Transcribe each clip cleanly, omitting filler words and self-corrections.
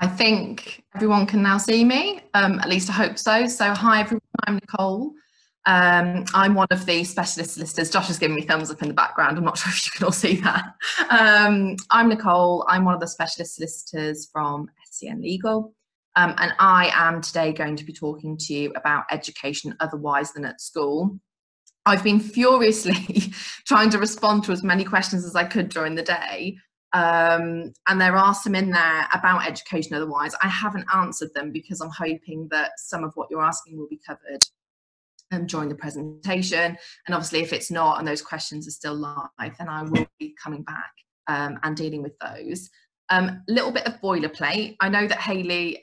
I think everyone can now see me, at least I hope so. So hi everyone, I'm Nicole. I'm one of the specialist solicitors. Josh is giving me thumbs up in the background. I'm not sure if you can all see that. I'm Nicole. I'm one of the specialist solicitors from SEN Legal. And I am today going to be talking to you about education otherwise than at school. I've been furiously trying to respond to as many questions as I could during the day. And there are some in there about education otherwise. I haven't answered them because I'm hoping that some of what you're asking will be covered during the presentation. And obviously if it's not and those questions are still live, then I will be coming back and dealing with those. Little bit of boilerplate. I know that Hayley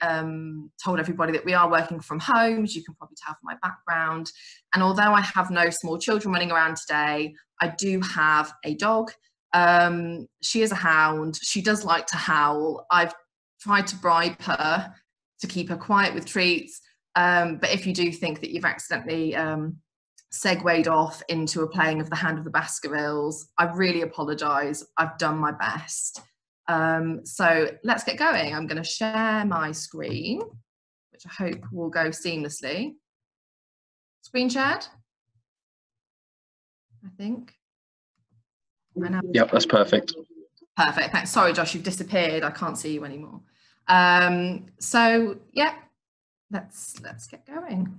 told everybody that we are working from home, as you can probably tell from my background. And although I have no small children running around today, I do have a dog. She is a hound. She does like to howl. I've tried to bribe her to keep her quiet with treats. But if you do think that you've accidentally segued off into a playing of the Hand of the Baskervilles, I really apologise. I've done my best. So let's get going. I'm going to share my screen, which I hope will go seamlessly. Screen shared, I think. Yep, that's perfect. Perfect. Thanks. Sorry, Josh, you've disappeared. I can't see you anymore. So yeah, let's get going.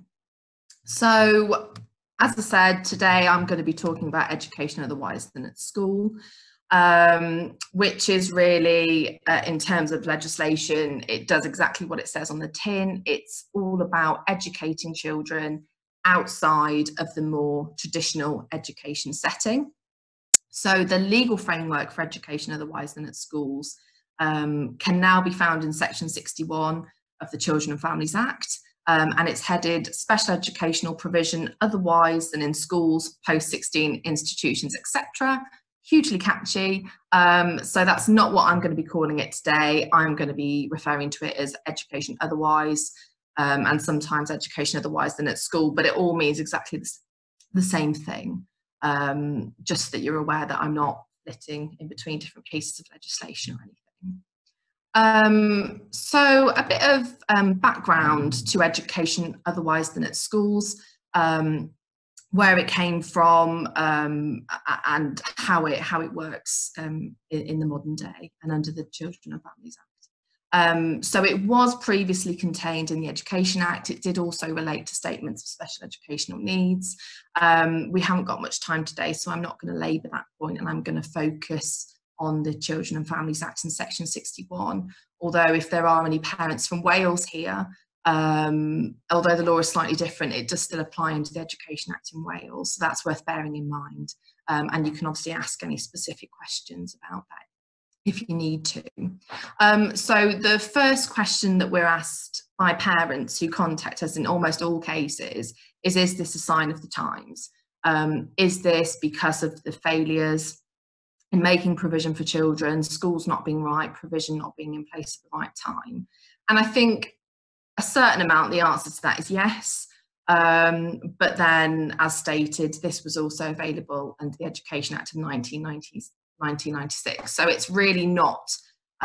So as I said, today I'm going to be talking about education otherwise than at school, which is really, in terms of legislation, it does exactly what it says on the tin. It's all about educating children outside of the more traditional education setting. So the legal framework for education otherwise than at schools can now be found in section 61 of the Children and Families Act, and it's headed special educational provision otherwise than in schools, post-16 institutions, etc. Hugely catchy. So that's not what I'm going to be calling it today. I'm going to be referring to it as education otherwise, and sometimes education otherwise than at school, but it all means exactly the same thing. Just that you're aware that I'm not splitting in between different pieces of legislation or anything. So a bit of background to education otherwise than at schools, where it came from, and how it works in the modern day and under the Children and Families Act. So it was previously contained in the Education Act. It did also relate to statements of special educational needs. We haven't got much time today, so I'm not going to labour that point, and I'm going to focus on the Children and Families Act in section 61. Although if there are any parents from Wales here, although the law is slightly different, it does still apply under the Education Act in Wales, so that's worth bearing in mind. And you can obviously ask any specific questions about that if you need to. So the first question that we're asked by parents who contact us in almost all cases is this a sign of the times? Is this because of the failures in making provision for children, schools not being right, provision not being in place at the right time? And I think a certain amount, the answer to that is yes. But then, as stated, this was also available under the Education Act of 1996. So it's really not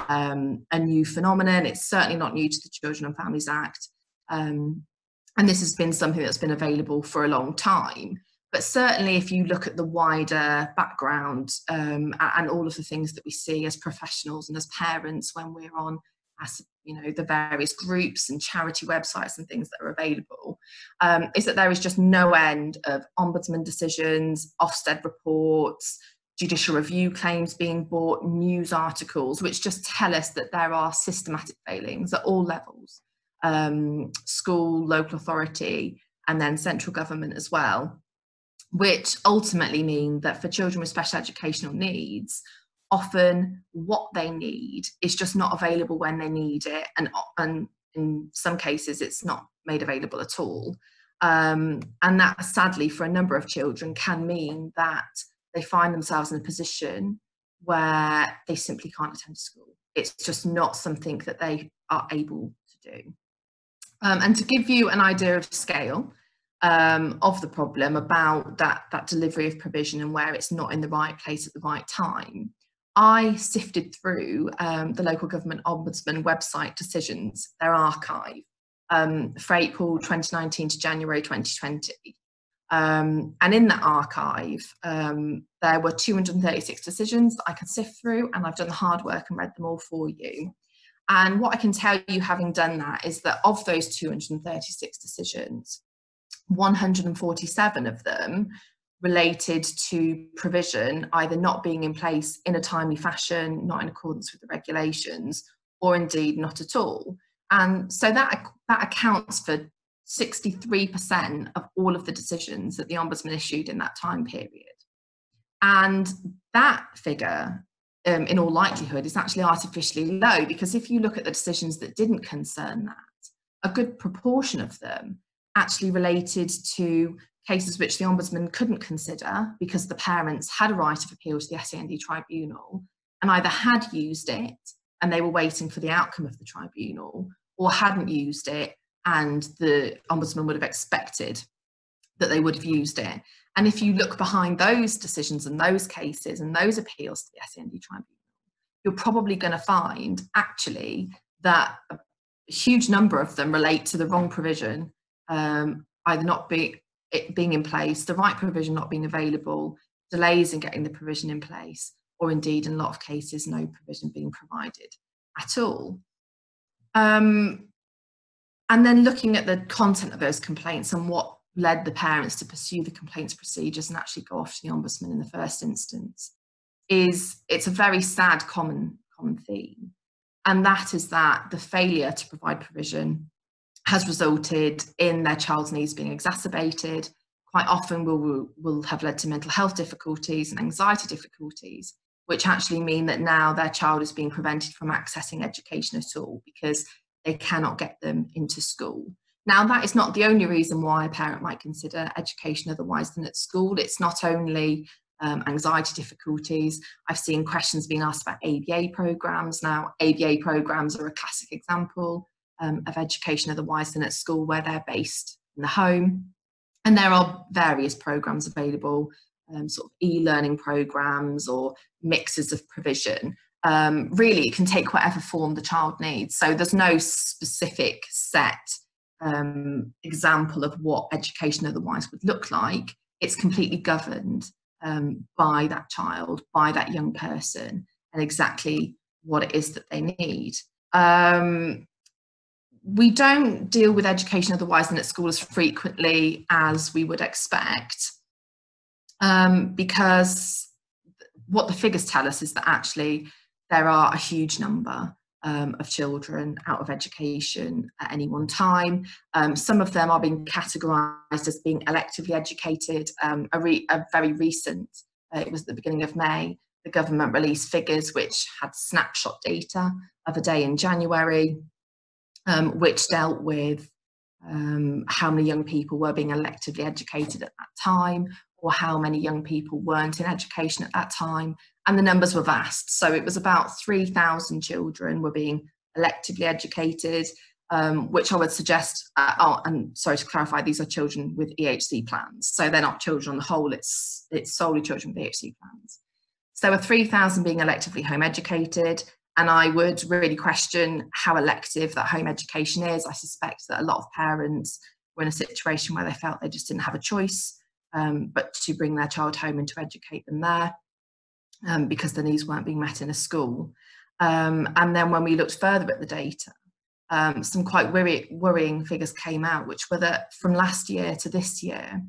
a new phenomenon. It's certainly not new to the Children and Families Act. And this has been something that's been available for a long time. But certainly if you look at the wider background and all of the things that we see as professionals and as parents when we're on, as you know, the various groups and charity websites and things that are available, is that there is just no end of ombudsman decisions, Ofsted reports, judicial review claims being brought, news articles, which just tell us that there are systematic failings at all levels, school, local authority, and then central government as well, which ultimately mean that for children with special educational needs, often what they need is just not available when they need it, and in some cases it's not made available at all. And that sadly for a number of children can mean that they find themselves in a position where they simply can't attend school. It's just not something that they are able to do. And to give you an idea of scale of the problem about that delivery of provision and where it's not in the right place at the right time, I sifted through the local government ombudsman website decisions, their archive, for April 2019 to January 2020. And in that archive, there were 236 decisions that I could sift through, and I've done the hard work and read them all for you. And what I can tell you, having done that, is that of those 236 decisions, 147 of them related to provision either not being in place in a timely fashion, not in accordance with the regulations, or indeed not at all. And so that accounts for 63% of all of the decisions that the Ombudsman issued in that time period. And that figure, in all likelihood, is actually artificially low, because if you look at the decisions that didn't concern that, a good proportion of them actually related to cases which the Ombudsman couldn't consider because the parents had a right of appeal to the SEND tribunal and either had used it and they were waiting for the outcome of the tribunal, or hadn't used it and the Ombudsman would have expected that they would have used it. And if you look behind those decisions and those cases and those appeals to the SEND tribunal, you're probably going to find actually that a huge number of them relate to the wrong provision, either not being in place, the right provision not being available, delays in getting the provision in place, or indeed in a lot of cases no provision being provided at all. And then looking at the content of those complaints and what led the parents to pursue the complaints procedures and actually go off to the Ombudsman in the first instance, it's a very sad common theme. And that is that the failure to provide provision has resulted in their child's needs being exacerbated, quite often will have led to mental health difficulties and anxiety difficulties, which actually mean that now their child is being prevented from accessing education at all because they cannot get them into school. Now, that is not the only reason why a parent might consider education otherwise than at school. It's not only anxiety difficulties. I've seen questions being asked about ABA programmes. Now, ABA programmes are a classic example of education otherwise than at school, where they're based in the home. And there are various programmes available, sort of e-learning programmes or mixes of provision. Really, it can take whatever form the child needs. So there's no specific set example of what education otherwise would look like. It's completely governed by that child, by that young person, and exactly what it is that they need. We don't deal with education otherwise than at school as frequently as we would expect, because what the figures tell us is that actually there are a huge number of children out of education at any one time. Some of them are being categorised as being electively educated. A very recent, it was at the beginning of May, the government released figures which had snapshot data of a day in January, which dealt with how many young people were being electively educated at that time, or how many young people weren't in education at that time. And the numbers were vast. So it was about 3,000 children were being electively educated, which I would suggest, and sorry to clarify, these are children with EHC plans. So they're not children on the whole, it's solely children with EHC plans. So a 3,000 being electively home educated, and I would really question how elective that home education is. I suspect that a lot of parents were in a situation where they felt they just didn't have a choice but to bring their child home and to educate them there because the needs weren't being met in a school. And then when we looked further at the data, some quite worrying figures came out, which were that from last year to this year,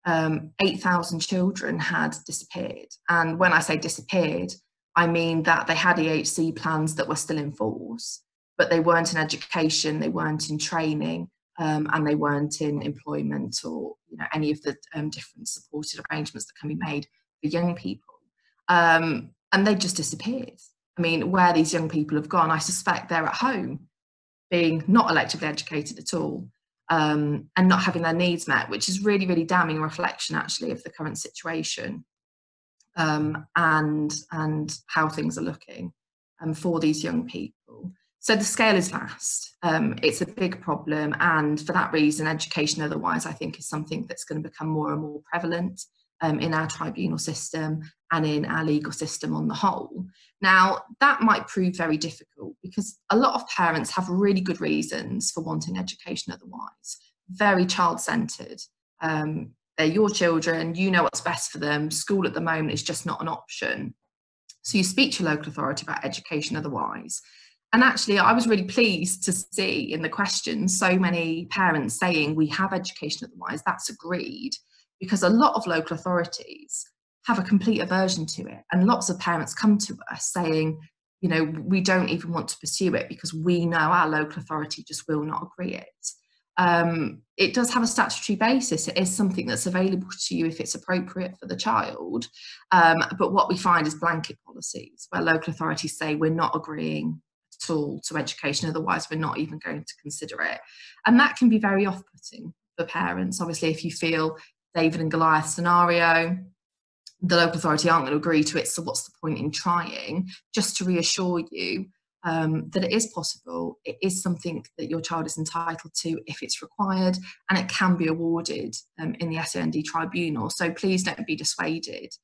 8,000 children had disappeared. And when I say disappeared, I mean that they had EHC plans that were still in force, but they weren't in education, they weren't in training, and they weren't in employment or any of the different supported arrangements that can be made for young people. And they just disappeared. I mean, where these young people have gone, I suspect they're at home, being not electively educated at all, and not having their needs met, which is really, really damning reflection actually of the current situation. And how things are looking for these young people. So the scale is vast. It's a big problem, and for that reason, education otherwise, I think, is something that's going to become more and more prevalent in our tribunal system, and in our legal system on the whole. Now, that might prove very difficult because a lot of parents have really good reasons for wanting education otherwise, very child-centred. They're your children, you know what's best for them, school at the moment is just not an option. So you speak to your local authority about education otherwise. And actually, I was really pleased to see in the questions so many parents saying we have education otherwise, that's agreed, because a lot of local authorities have a complete aversion to it. And lots of parents come to us saying, you know, we don't even want to pursue it because we know our local authority just will not agree it. It does have a statutory basis. It is something that's available to you if it's appropriate for the child. But what we find is blanket policies where local authorities say we're not agreeing at all to education, otherwise we're not even going to consider it. And that can be very off-putting for parents. Obviously, if you feel David and Goliath scenario, the local authority aren't going to agree to it, so what's the point in trying? Just to reassure you that it is possible, it is something that your child is entitled to if it's required, and it can be awarded in the SEND tribunal. So please don't be dissuaded.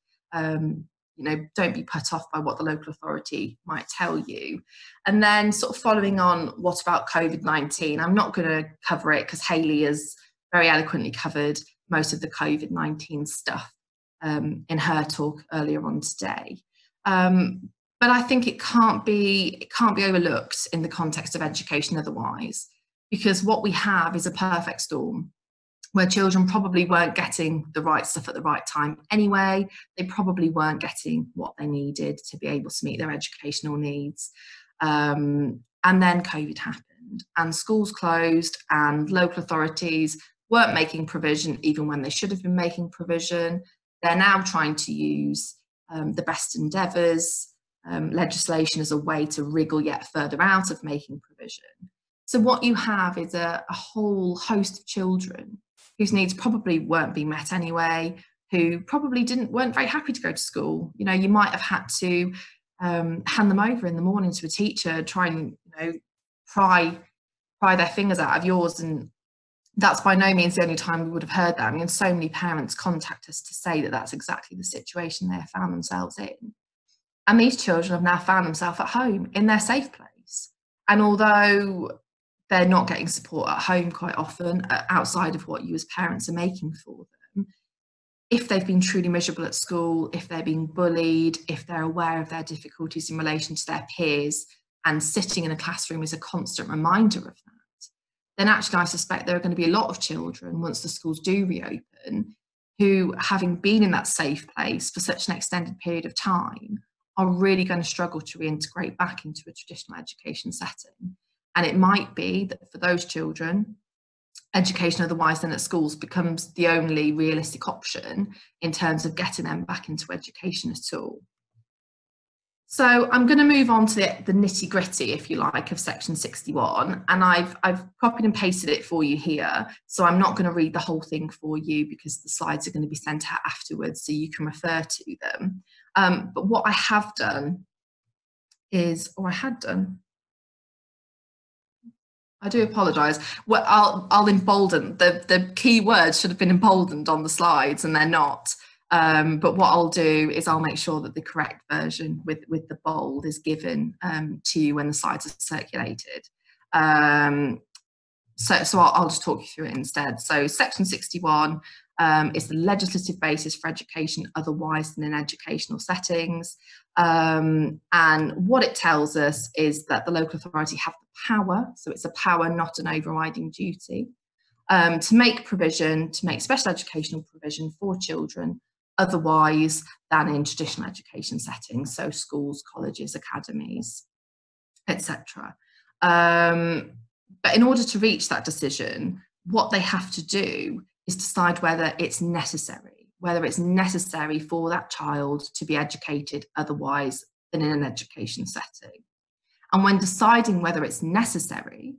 You know, don't be put off by what the local authority might tell you. And then sort of following on, what about COVID-19? I'm not going to cover it because Hayley has very eloquently covered most of the COVID-19 stuff in her talk earlier on today. But I think it can't be overlooked in the context of education otherwise, because what we have is a perfect storm where children probably weren't getting the right stuff at the right time anyway. They probably weren't getting what they needed to be able to meet their educational needs. And then COVID happened and schools closed and local authorities weren't making provision even when they should have been making provision. They're now trying to use the best endeavours, legislation as a way to wriggle yet further out of making provision. So what you have is a whole host of children whose needs probably weren't being met anyway, who probably weren't very happy to go to school. You know, you might have had to hand them over in the morning to a teacher, try and, you know, pry their fingers out of yours, and that's by no means the only time we would have heard that. I mean, so many parents contact us to say that that's exactly the situation they have found themselves in. And these children have now found themselves at home in their safe place. And although they're not getting support at home quite often, outside of what you as parents are making for them, if they've been truly miserable at school, if they're being bullied, if they're aware of their difficulties in relation to their peers, and sitting in a classroom is a constant reminder of that, then actually I suspect there are going to be a lot of children, once the schools do reopen, who, having been in that safe place for such an extended period of time, are really going to struggle to reintegrate back into a traditional education setting. And it might be that for those children, education otherwise than at schools becomes the only realistic option in terms of getting them back into education at all. So I'm going to move on to the nitty gritty, if you like, of section 61. And I've copied and pasted it for you here. So I'm not going to read the whole thing for you because the slides are going to be sent out afterwards so you can refer to them. But what I have done is, or I had done, I do apologise. Well, I'll embolden, the key words should have been emboldened on the slides and they're not. But what I'll do is I'll make sure that the correct version with the bold is given to you when the slides are circulated. So I'll just talk you through it instead. So section 61 is the legislative basis for education otherwise than in educational settings. And what it tells us is that the local authority have the power, so it's a power, not an overriding duty, to make provision, to make special educational provision for children otherwise than in traditional education settings, so schools, colleges, academies, etc. But in order to reach that decision, what they have to do is decide whether it's necessary for that child to be educated otherwise than in an education setting. And when deciding whether it's necessary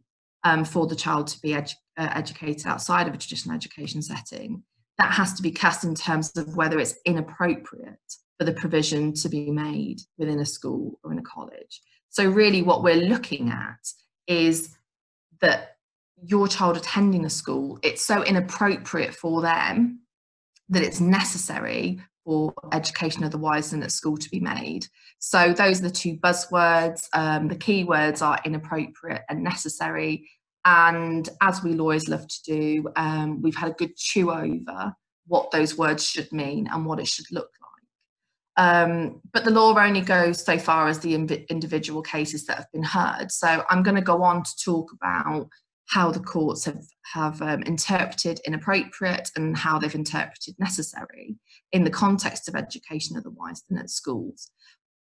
for the child to be educated outside of a traditional education setting, that has to be cast in terms of whether it's inappropriate for the provision to be made within a school or in a college. So really what we're looking at is that your child attending a school, it's so inappropriate for them that it's necessary for education otherwise than at school to be made. So those are the two buzzwords. The key words are inappropriate and necessary. And as we lawyers love to do, we've had a good chew over what those words should mean and what it should look like. But the law only goes so far as the individual cases that have been heard. So I'm going to go on to talk about how the courts have interpreted inappropriate and how they've interpreted necessary in the context of education otherwise than at schools.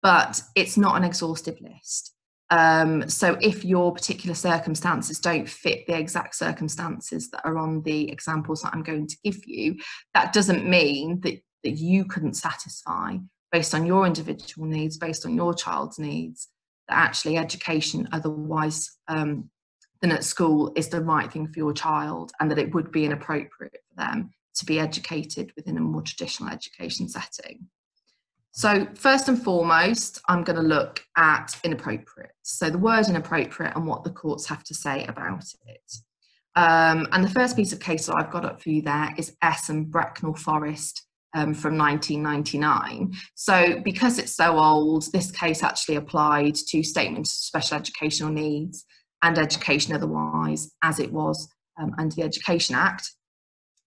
But it's not an exhaustive list. So if your particular circumstances don't fit the exact circumstances that are on the examples that I'm going to give you, that doesn't mean that you couldn't satisfy, based on your individual needs, based on your child's needs, that actually education otherwise than at school is the right thing for your child, and that it would be inappropriate for them to be educated within a more traditional education setting. So first and foremost, I'm going to look at inappropriate. So the word inappropriate and what the courts have to say about it. And the first piece of case law I've got up for you there is S and Bracknell Forest from 1999. So because it's so old, this case actually applied to statements of special educational needs and education otherwise as it was under the Education Act.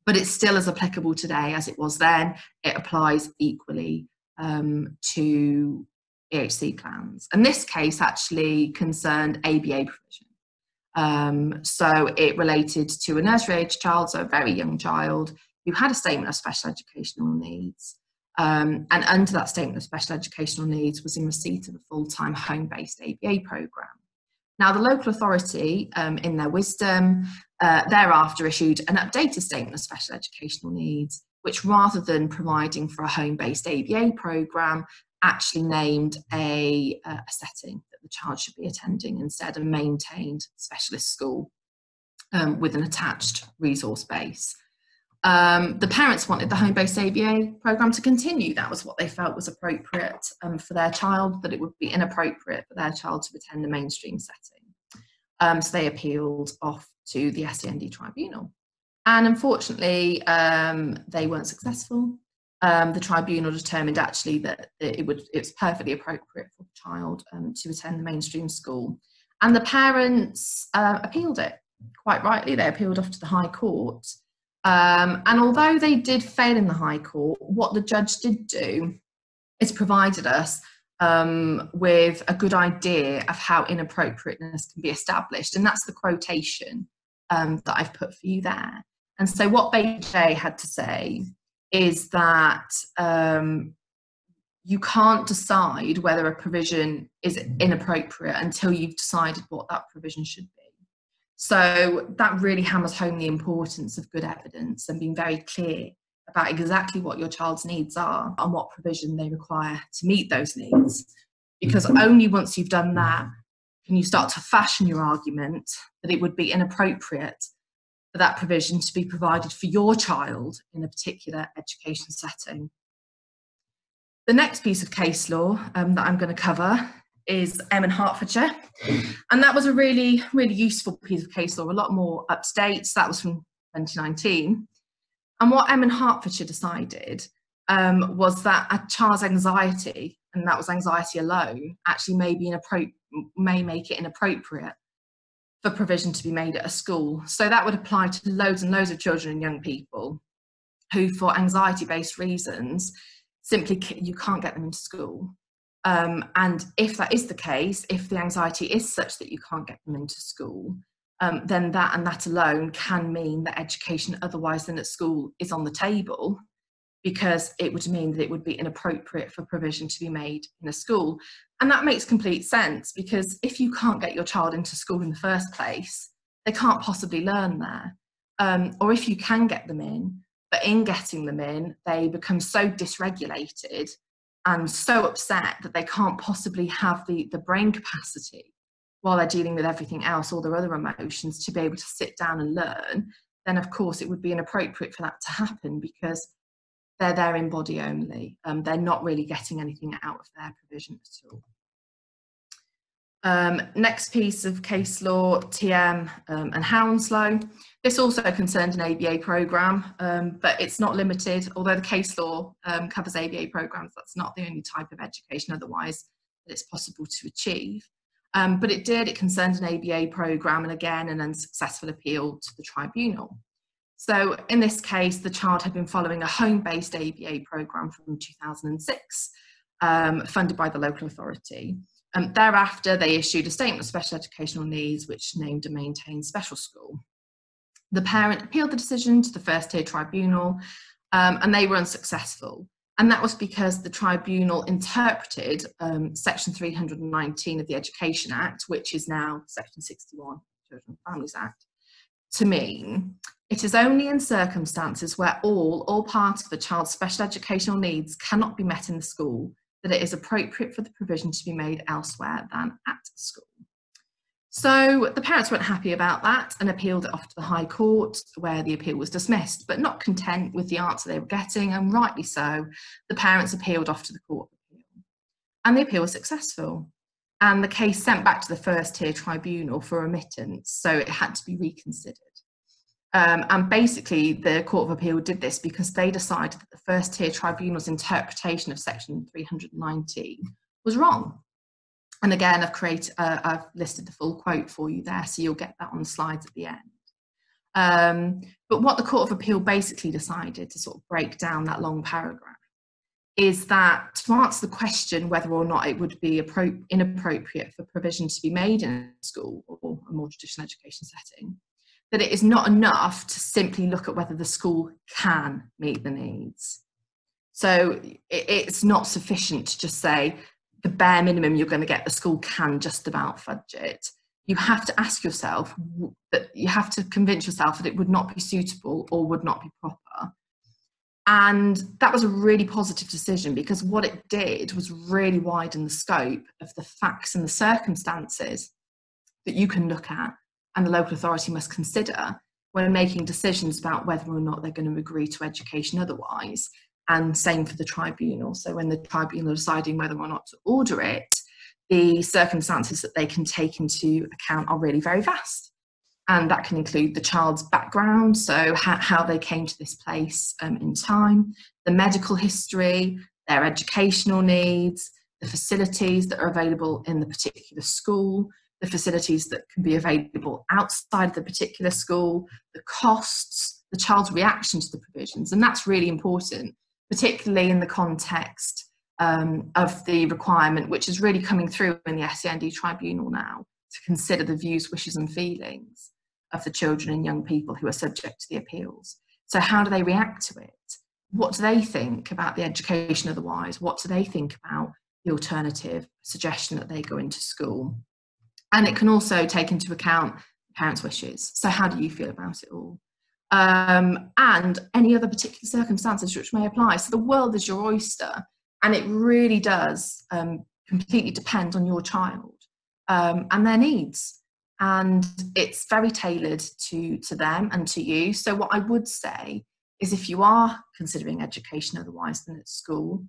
But it's still as applicable today as it was then. It applies equally to EHC plans. And this case actually concerned ABA provision. So it related to a nursery age child, so a very young child, who had a statement of special educational needs. And under that statement of special educational needs was in receipt of a full-time home-based ABA programme. Now, the local authority, in their wisdom, thereafter issued an updated statement of special educational needs, which rather than providing for a home-based ABA programme, actually named a setting that the child should be attending instead, a maintained specialist school with an attached resource base. The parents wanted the home-based ABA programme to continue. That was what they felt was appropriate for their child, that it would be inappropriate for their child to attend a mainstream setting. So they appealed off to the SEND tribunal. And unfortunately, they weren't successful. The tribunal determined actually that it was perfectly appropriate for the child to attend the mainstream school. And the parents appealed it, quite rightly. They appealed off to the High Court. And although they did fail in the High Court, what the judge did do is provided us with a good idea of how inappropriateness can be established. And that's the quotation that I've put for you there. And so what BJ had to say is that you can't decide whether a provision is inappropriate until you've decided what that provision should be. So that really hammers home the importance of good evidence and being very clear about exactly what your child's needs are and what provision they require to meet those needs. Because only once you've done that can you start to fashion your argument that it would be inappropriate for that provision to be provided for your child in a particular education setting. The next piece of case law that I'm going to cover is M in Hertfordshire, and that was a really, really useful piece of case law, a lot more up to date. So that was from 2019. And what M in Hertfordshire decided was that a child's anxiety, and that was anxiety alone, actually may make it inappropriate for provision to be made at a school. So that would apply to loads and loads of children and young people who, for anxiety-based reasons, simply you can't get them into school. And if that is the case, if the anxiety is such that you can't get them into school, then that and that alone can mean that education otherwise than at school is on the table, because it would mean that it would be inappropriate for provision to be made in a school. And that makes complete sense, because if you can't get your child into school in the first place, they can't possibly learn there. Or if you can get them in, but in getting them in, they become so dysregulated and so upset that they can't possibly have the brain capacity while they're dealing with everything else, all their other emotions, to be able to sit down and learn, then of course it would be inappropriate for that to happen, because they're there in body only. They're not really getting anything out of their provision at all. Next piece of case law, TM and Hounslow. This also concerned an ABA programme, but it's not limited, although the case law covers ABA programmes, that's not the only type of education otherwise that it's possible to achieve. But it concerned an ABA programme, and again, an unsuccessful appeal to the tribunal. So in this case, the child had been following a home-based ABA programme from 2006, funded by the local authority. Thereafter, they issued a statement of special educational needs, which named and maintained special school. The parent appealed the decision to the first tier tribunal, and they were unsuccessful. And that was because the tribunal interpreted Section 319 of the Education Act, which is now Section 61, Children and Families Act, to mean it is only in circumstances where all or part of a child's special educational needs cannot be met in the school that it is appropriate for the provision to be made elsewhere than at school. So the parents weren't happy about that and appealed it off to the High Court, where the appeal was dismissed, but not content with the answer they were getting, and rightly so, the parents appealed off to the Court of Appeal. And the appeal was successful. And the case sent back to the first tier tribunal for remittance, so it had to be reconsidered. And basically, the Court of Appeal did this because they decided that the first tier tribunal's interpretation of Section 319 was wrong. And again, I've listed the full quote for you there, so you'll get that on the slides at the end. But what the Court of Appeal basically decided, to sort of break down that long paragraph, is that to answer the question whether or not it would be inappropriate for provision to be made in a school or a more traditional education setting, that it is not enough to simply look at whether the school can meet the needs. So it's not sufficient to just say the bare minimum you're going to get, the school can just about fudge it. You have to ask yourself, that you have to convince yourself that it would not be suitable or would not be proper. And that was a really positive decision, because what it did was really widen the scope of the facts and the circumstances that you can look at and the local authority must consider when making decisions about whether or not they're going to agree to education otherwise. And same for the tribunal. So when the tribunal is deciding whether or not to order it, the circumstances that they can take into account are really very vast. And that can include the child's background, so how they came to this place in time, the medical history, their educational needs, the facilities that are available in the particular school, the facilities that can be available outside the particular school, the costs, the child's reaction to the provisions. And that's really important, particularly in the context of the requirement, which is really coming through in the SEND tribunal now, to consider the views, wishes and feelings of the children and young people who are subject to the appeals. So how do they react to it? What do they think about the education otherwise? What do they think about the alternative suggestion that they go into school? And it can also take into account parents' wishes. So how do you feel about it all? And any other particular circumstances which may apply. So the world is your oyster, and it really does completely depend on your child and their needs. And it's very tailored to them and to you. So what I would say is, if you are considering education otherwise than at school,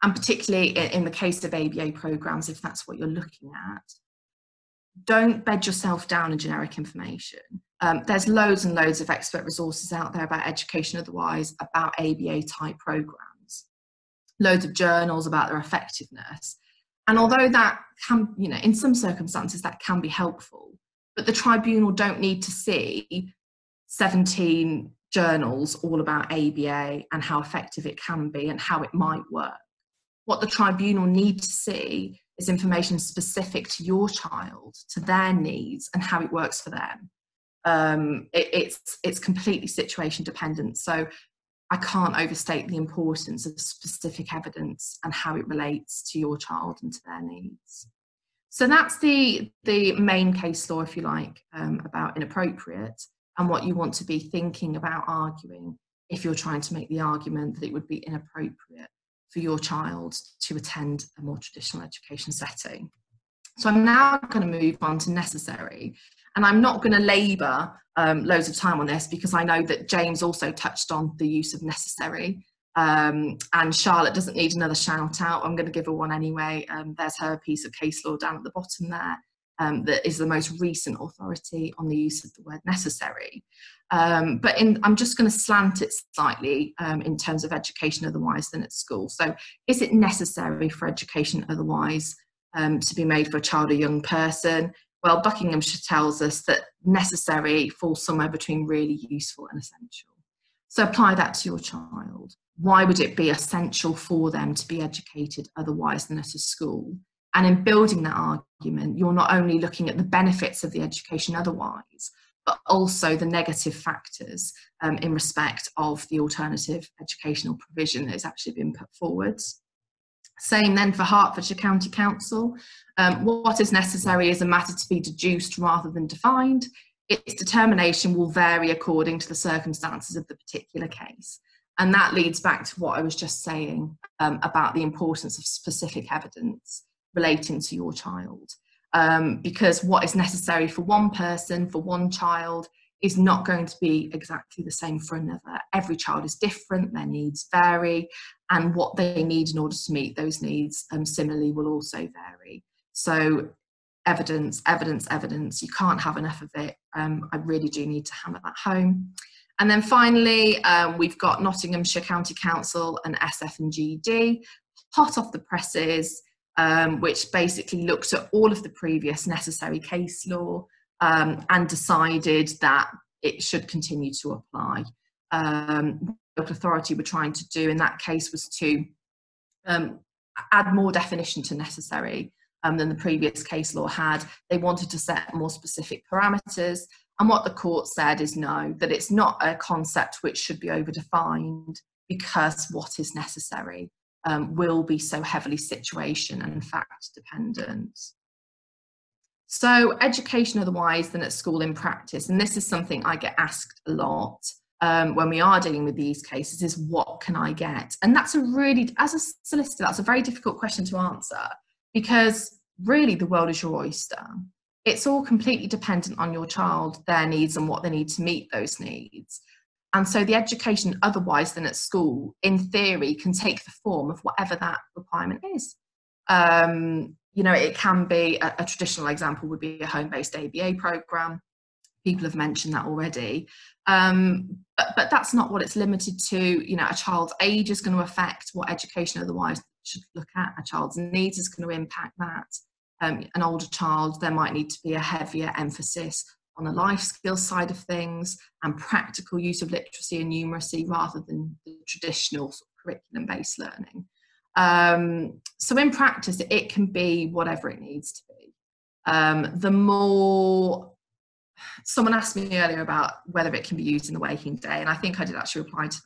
and particularly in the case of ABA programmes, if that's what you're looking at, don't bed yourself down in generic information. There's loads and loads of expert resources out there about education otherwise, about ABA type programmes, loads of journals about their effectiveness. And although that can, in some circumstances that can be helpful, but the tribunal don't need to see 17 journals all about ABA and how effective it can be and how it might work. What the tribunal need to see is information specific to your child, to their needs and how it works for them. It's completely situation dependent. So I can't overstate the importance of specific evidence and how it relates to your child and to their needs. So that's the main case law, if you like, about inappropriate, and what you want to be thinking about arguing if you're trying to make the argument that it would be inappropriate for your child to attend a more traditional education setting. So I'm now going to move on to necessary, and I'm not going to labour loads of time on this, because I know that James also touched on the use of necessary, and Charlotte doesn't need another shout out. I'm going to give her one anyway. There's her piece of case law down at the bottom there, that is the most recent authority on the use of the word necessary. I'm just going to slant it slightly in terms of education otherwise than at school. So is it necessary for education otherwise to be made for a child or young person? Well, Buckinghamshire tells us that necessary falls somewhere between really useful and essential. So apply that to your child. Why would it be essential for them to be educated otherwise than at a school? And in building that argument, you're not only looking at the benefits of the education otherwise, but also the negative factors in respect of the alternative educational provision that has actually been put forward. Same then for Hertfordshire County Council. What is necessary is a matter to be deduced rather than defined. Its determination will vary according to the circumstances of the particular case. And that leads back to what I was just saying about the importance of specific evidence relating to your child. Because what is necessary for one person, for one child, is not going to be exactly the same for another. Every child is different, their needs vary, and what they need in order to meet those needs similarly will also vary. So evidence, evidence, evidence, you can't have enough of it. I really do need to hammer that home. And then finally, we've got Nottinghamshire County Council and SF&GD, hot off the presses, which basically looked at all of the previous necessary case law and decided that it should continue to apply. What the local authority were trying to do in that case was to add more definition to necessary than the previous case law had. They wanted to set more specific parameters, and what the court said is no, that it's not a concept which should be overdefined, because what is necessary will be so heavily situation and fact dependent. So education otherwise than at school in practice, and this is something I get asked a lot when we are dealing with these cases, is what can I get? And that's a really, as a solicitor, that's a very difficult question to answer, because really the world is your oyster. It's all completely dependent on your child, their needs and what they need to meet those needs. And so the education otherwise than at school, in theory, can take the form of whatever that requirement is. You know, it can be, a traditional example would be a home-based ABA programme. People have mentioned that already. But that's not what it's limited to. You know, a child's age is going to affect what education otherwise should look at. A child's needs is going to impact that. An older child, there might need to be a heavier emphasis on the life skills side of things and practical use of literacy and numeracy rather than the traditional sort of curriculum-based learning. So in practice, it can be whatever it needs to be. The more, someone asked me earlier about whether it can be used in the waking day, and I think I did actually reply to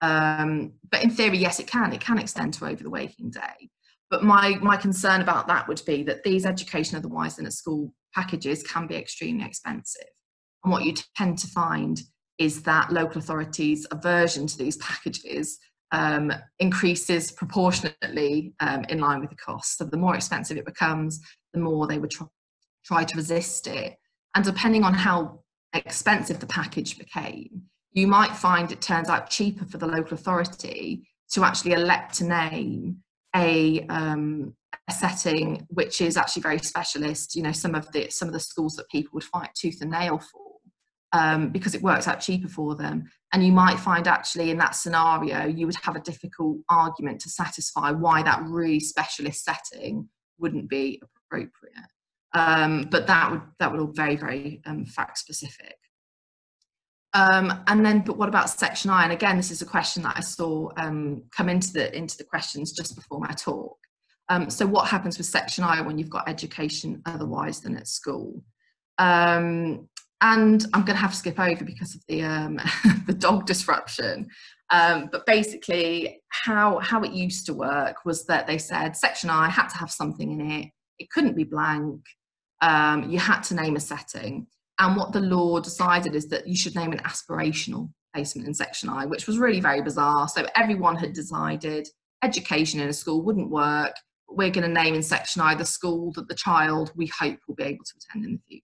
that. But in theory, yes, it can extend to over the waking day. But my concern about that would be that these education otherwise than at school packages can be extremely expensive. And what you tend to find is that local authorities' aversion to these packages increases proportionately in line with the cost. So the more expensive it becomes, the more they would try to resist it. And depending on how expensive the package became, you might find it turns out cheaper for the local authority to actually elect to name a setting which is actually very specialist. You know, some of the schools that people would fight tooth and nail for, because it works out cheaper for them. And you might find actually in that scenario you would have a difficult argument to satisfy why that really specialist setting wouldn't be appropriate. But that would all very, very fact specific. And then, but what about Section I? And again, this is a question that I saw come into the questions just before my talk. So what happens with Section I when you've got education otherwise than at school? And I'm going to have to skip over because of the the dog disruption. But basically, how it used to work was that they said Section I had to have something in it. It couldn't be blank. You had to name a setting. And what the law decided is that you should name an aspirational placement in Section I, which was really very bizarre. So everyone had decided education in a school wouldn't work. But we're going to name in Section I the school that the child we hope will be able to attend in the future.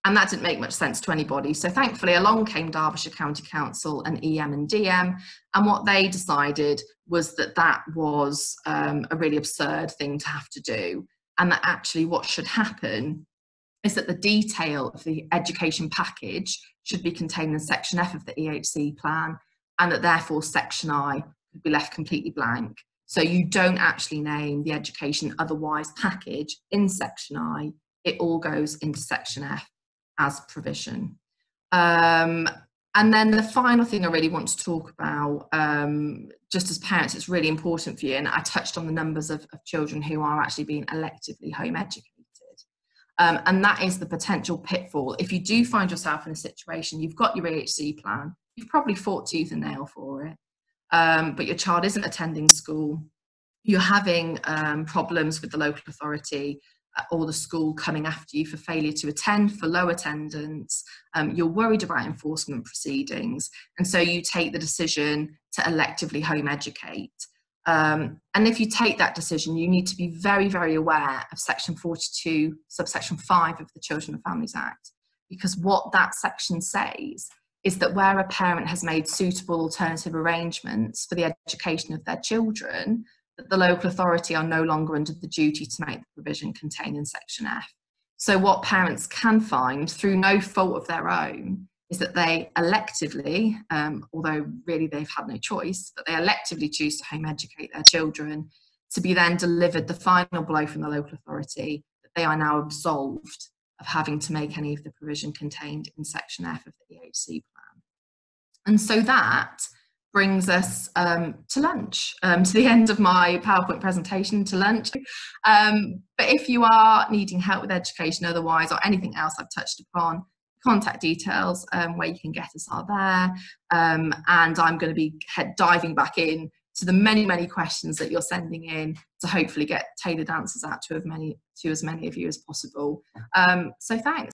And that didn't make much sense to anybody. So thankfully along came Derbyshire County Council and EM and DM. And what they decided was that that was a really absurd thing to have to do. and that actually what should happen is that the detail of the education package should be contained in section F of the EHC plan, and that therefore section I could be left completely blank. So you don't actually name the education otherwise package in section I, it all goes into section F as provision. And then the final thing I really want to talk about, just as parents, it's really important for you, and I touched on the numbers of children who are actually being electively home educated. And that is the potential pitfall. If you do find yourself in a situation, you've got your EHC plan, you've probably fought tooth and nail for it, but your child isn't attending school, you're having problems with the local authority or the school coming after you for failure to attend, for low attendance, you're worried about enforcement proceedings, and so you take the decision to electively home educate. And if you take that decision, you need to be very, very aware of section 42, subsection 5 of the Children and Families Act, because what that section says is that where a parent has made suitable alternative arrangements for the education of their children, that the local authority are no longer under the duty to make the provision contained in section F. So what parents can find through no fault of their own is that they electively, although really they've had no choice, but they electively choose to home educate their children, to be then delivered the final blow from the local authority that they are now absolved of having to make any of the provision contained in section F of the EHC plan. And so that brings us to lunch, to the end of my PowerPoint presentation, to lunch. But if you are needing help with education otherwise, or anything else I've touched upon, contact details where you can get us are there. And I'm going to be diving back in to the many, many questions that you're sending in to hopefully get tailored answers out to as many of you as possible. So thanks.